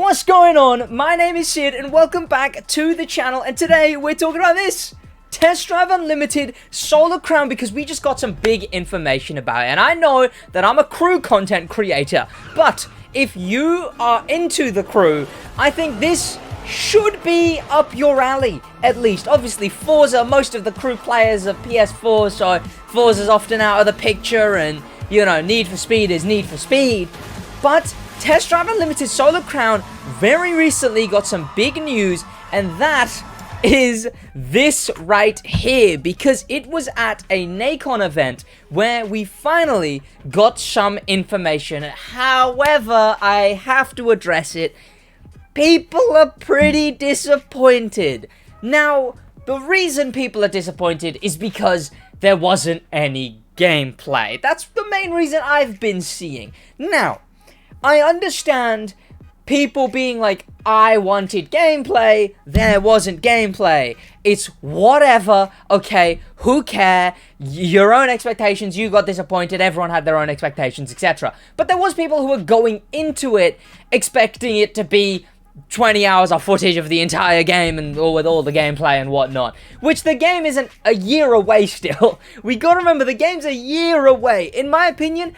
What's going on? My name is Sid and welcome back to the channel, and today we're talking about this Test Drive Unlimited Solar Crown because we just got some big information about it. And I know that I'm a crew content creator, but if you are into the crew, I think this should be up your alley, at least. Obviously, Forza, most of the crew players are PS4, so Forza's often out of the picture, and, you know, Need for Speed is Need for Speed. But Test Drive Unlimited Solar Crown very recently got some big news, and that is this right here, because it was at a Nacon event where we finally got some information. However, I have to address it. People are pretty disappointed. Now, the reason people are disappointed is because there wasn't any gameplay. That's the main reason I've been seeing. Now, I understand people being like, I wanted gameplay, there wasn't gameplay. It's whatever, okay, who care? Your own expectations, you got disappointed, everyone had their own expectations, etc. But there was people who were going into it expecting it to be 20 hours of footage of the entire game and with all the gameplay and whatnot, which the game isn't a year away still. We gotta remember, the game's a year away. In my opinion,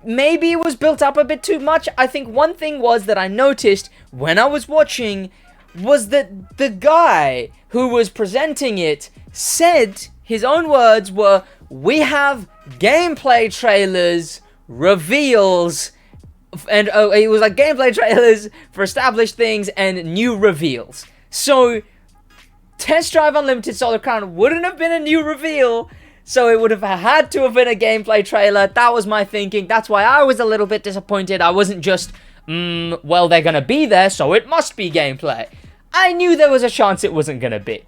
maybe it was built up a bit too much. I think one thing was that I noticed when I was watching was that the guy who was presenting it said, his own words were, we have gameplay trailers, reveals, and it was like gameplay trailers for established things and new reveals. So Test Drive Unlimited Solar Crown wouldn't have been a new reveal, so it would have had to have been a gameplay trailer. That was my thinking. That's why I was a little bit disappointed. I wasn't just, well, they're gonna be there, so it must be gameplay. I knew there was a chance it wasn't gonna be.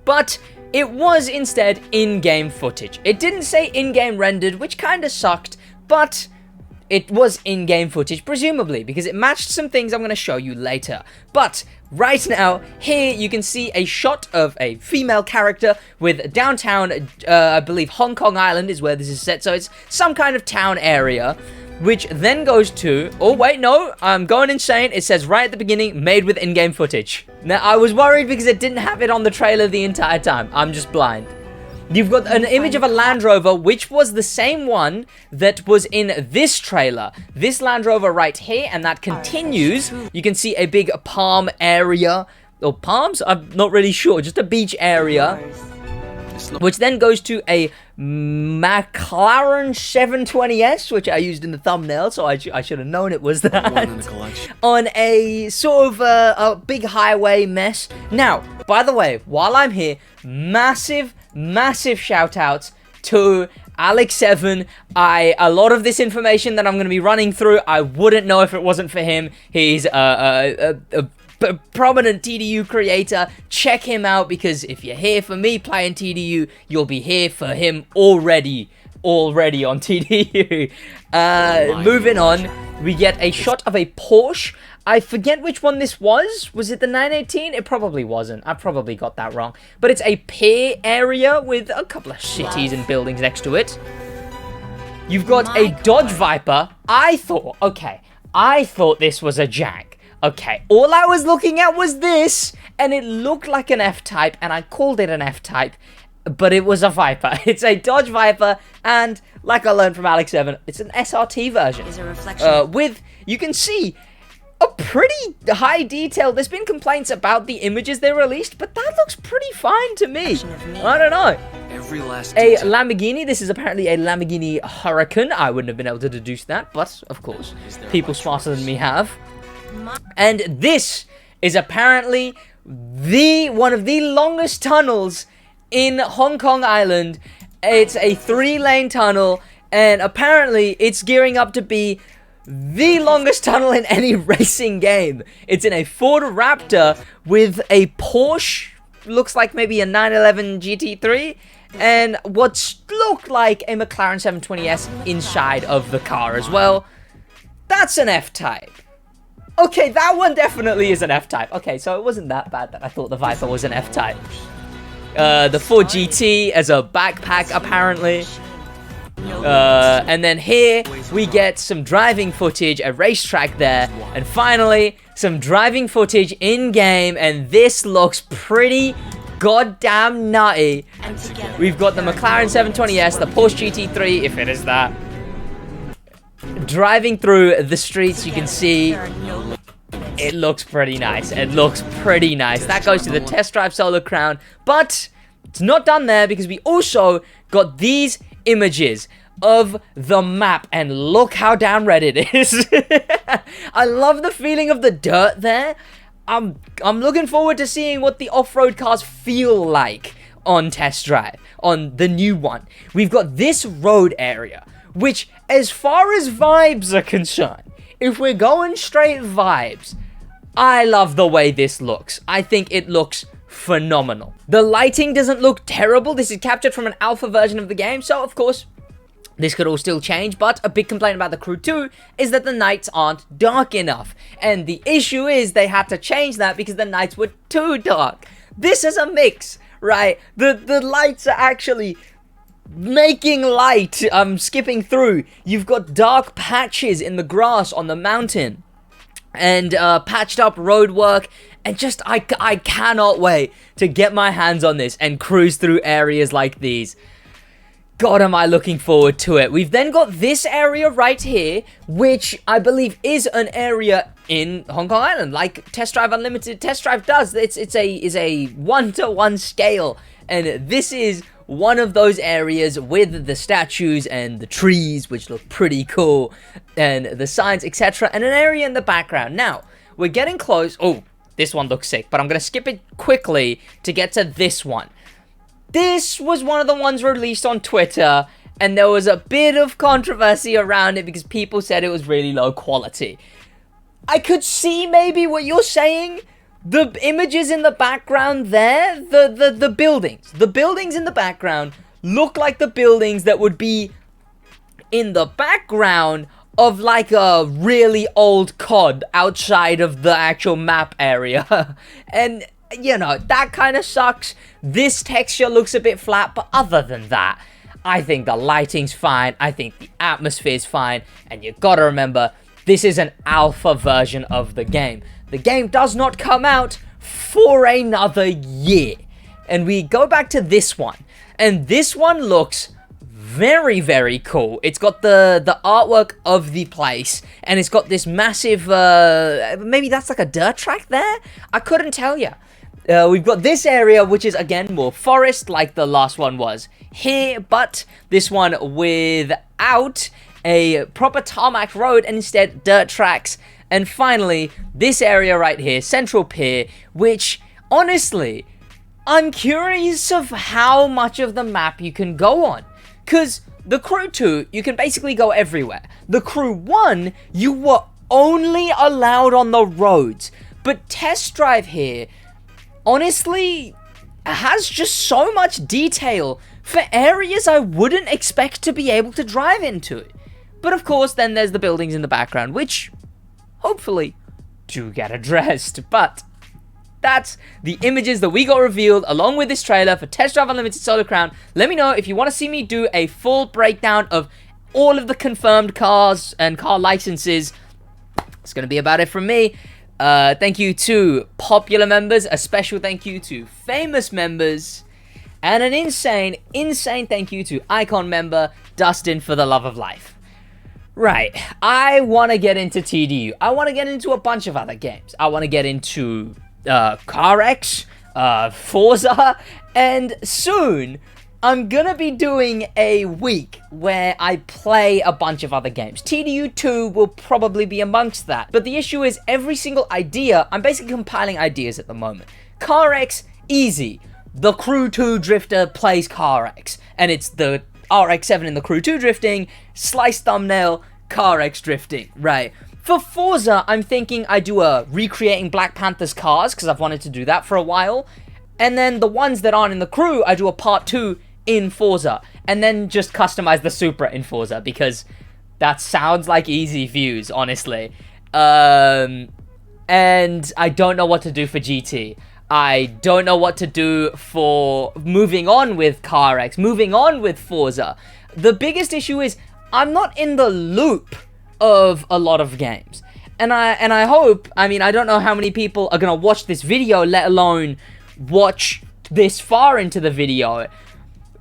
But it was instead in-game footage. It didn't say in-game rendered, which kind of sucked, but it was in-game footage, presumably, because it matched some things I'm going to show you later. But right now, here you can see a shot of a female character with downtown, I believe Hong Kong Island is where this is set, so it's some kind of town area, which then goes to, oh wait, no, I'm going insane, it says right at the beginning, made with in-game footage. Now, I was worried because it didn't have it on the trailer the entire time. I'm just blind. You've got an image of a Land Rover, which was the same one that was in this trailer. This Land Rover right here, and that continues. You can see a big palm area, or palms? I'm not really sure, just a beach area. Which then goes to a McLaren 720S, which I used in the thumbnail, so I should have known it was that. On a sort of a big highway mess. Now, by the way, while I'm here, massive shout outs to Alex7. A lot of this information that I'm going to be running through, I wouldn't know if it wasn't for him. He's a prominent TDU creator. Check him out, because if you're here for me playing TDU, you'll be here for him already on TDU. Moving on, we get a shot of a Porsche. I forget which one this was. Was it the 918? It probably wasn't. I probably got that wrong. But it's a Pier area with a couple of cities and buildings next to it. You've got a Dodge Viper. I thought this was a Jag. Okay, all I was looking at was this, and it looked like an F-Type, and I called it an F-Type, but it was a Viper. It's a Dodge Viper, and like I learned from Alex7, it's an SRT version. Is a reflection. With, you can see a pretty high detail. There's been complaints about the images they released, but that looks pretty fine to me. I don't know. A Lamborghini. This is apparently a Lamborghini Huracan. I wouldn't have been able to deduce that, but of course, people smarter than me have. And this is apparently one of the longest tunnels in Hong Kong Island. It's a 3-lane tunnel, and apparently it's gearing up to be the longest tunnel in any racing game. It's in a Ford Raptor with a Porsche, looks like maybe a 911 GT3, and what looked like a McLaren 720S inside of the car as well. That's an F-Type. Okay, that one definitely is an F-Type. Okay, so it wasn't that bad that I thought the Viper was an F-Type. The Ford GT as a backpack, apparently. And then here we get some driving footage, a racetrack there, and finally some driving footage in game, and this looks pretty goddamn nutty. We've got the McLaren 720S, the Porsche GT3, if it is that, driving through the streets. You can see it looks pretty nice. It looks pretty nice. That goes to the Test Drive Solar Crown, but it's not done there because we also got these images of the map, and look how down red it is. I love the feeling of the dirt there. I'm looking forward to seeing what the off-road cars feel like on Test Drive, on the new one. We've got this road area, which, as far as vibes are concerned, if we're going straight vibes, I love the way this looks. I think it looks phenomenal. The lighting doesn't look terrible. This is captured from an alpha version of the game, so of course this could all still change, but a big complaint about the Crew 2 is that the nights aren't dark enough. And the issue is they had to change that because the nights were too dark. This is a mix, right? The lights are actually making light. I'm skipping through. You've got dark patches in the grass on the mountain, and patched up road work, and just I cannot wait to get my hands on this and cruise through areas like these. God, am I looking forward to it. We've then got this area right here, which I believe is an area in Hong Kong Island, like Test Drive Unlimited Test Drive does. It's a 1-to-1 scale, and this is one of those areas with the statues and the trees, which look pretty cool, and the signs, etc., and an area in the background. Now, we're getting close. Oh, this one looks sick, but I'm going to skip it quickly to get to this one. This was one of the ones released on Twitter, and there was a bit of controversy around it because people said it was really low quality. I could see maybe what you're saying. The images in the background there, the buildings in the background look like the buildings that would be in the background of like a really old COD outside of the actual map area. And you know, that kind of sucks. This texture looks a bit flat, but other than that, I think the lighting's fine. I think the atmosphere's fine. And you gotta remember, this is an alpha version of the game. The game does not come out for another year. And we go back to this one. And this one looks very, very cool. It's got the artwork of the place, and it's got this massive, maybe that's like a dirt track there? I couldn't tell you. We've got this area, which is, again, more forest, like the last one was here, but this one without a proper tarmac road, and instead dirt tracks. And finally, this area right here, Central Pier, which, honestly, I'm curious of how much of the map you can go on. Because the Crew 2, you can basically go everywhere. The Crew 1, you were only allowed on the roads. But Test Drive here, honestly, has just so much detail for areas I wouldn't expect to be able to drive into. But of course, then there's the buildings in the background, which hopefully do get addressed. But that's the images that we got revealed along with this trailer for Test Drive Unlimited Solar Crown. Let me know if you want to see me do a full breakdown of all of the confirmed cars and car licenses. It's going to be about it from me. Thank you to popular members, a special thank you to famous members, and an insane thank you to Icon member Dustin for the love of life. Right, I want to get into TDU. I want to get into a bunch of other games. I want to get into CarX, Forza, and soon I'm gonna be doing a week where I play a bunch of other games. TDU 2 will probably be amongst that. But the issue is every single idea, I'm basically compiling ideas at the moment. CarX, easy. The Crew 2 drifter plays CarX, and it's the RX-7 in the Crew 2 drifting, slice thumbnail, CarX drifting, right? For Forza, I'm thinking I do a recreating Black Panther's cars, because I've wanted to do that for a while. And then the ones that aren't in the Crew, I do a part 2 in Forza. And then just customize the Supra in Forza, because that sounds like easy views, honestly. And I don't know what to do for GT. I don't know what to do for moving on with CarX, moving on with Forza. the biggest issue is I'm not in the loop of a lot of games. And I hope, I mean, I don't know how many people are gonna watch this video, let alone watch this far into the video.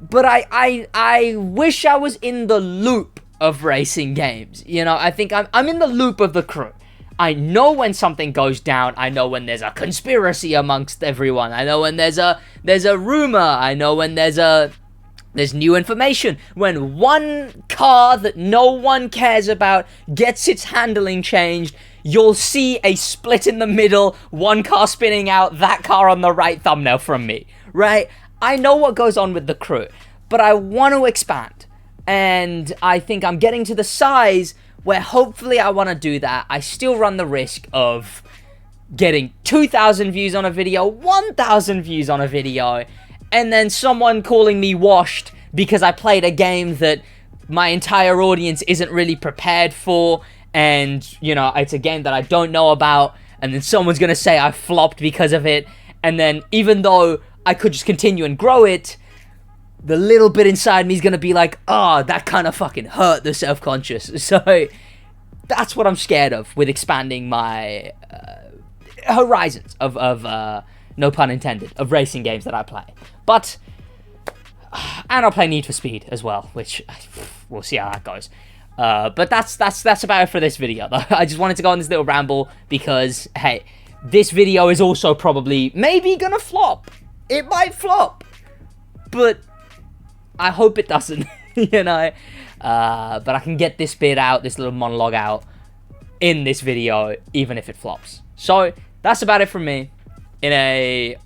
But I wish I was in the loop of racing games. You know, I think I'm in the loop of the crew. I know when something goes down. I know when there's a conspiracy amongst everyone. I know when there's a rumor. I know when there's new information. When one car that no one cares about gets its handling changed, you'll see a split in the middle, one car spinning out, that car on the right thumbnail from me, right? I know what goes on with the crew, but I want to expand. And I think I'm getting to the size where hopefully I want to do that. I still run the risk of getting 2,000 views on a video, 1,000 views on a video, and then someone calling me washed because I played a game that my entire audience isn't really prepared for, and, you know, it's a game that I don't know about, and then someone's gonna say I flopped because of it, and then even though I could just continue and grow it, the little bit inside me is gonna be like, oh, that kind of fucking hurt the self-conscious. So that's what I'm scared of with expanding my horizons of no pun intended, of racing games that I play. But, and I'll play Need for Speed as well, which we'll see how that goes. But that's about it for this video, though. I just wanted to go on this little ramble because, hey, this video is also probably maybe gonna flop. It might flop, but I hope it doesn't, you know. But I can get this bit out, this little monologue out in this video, even if it flops. So that's about it from me in a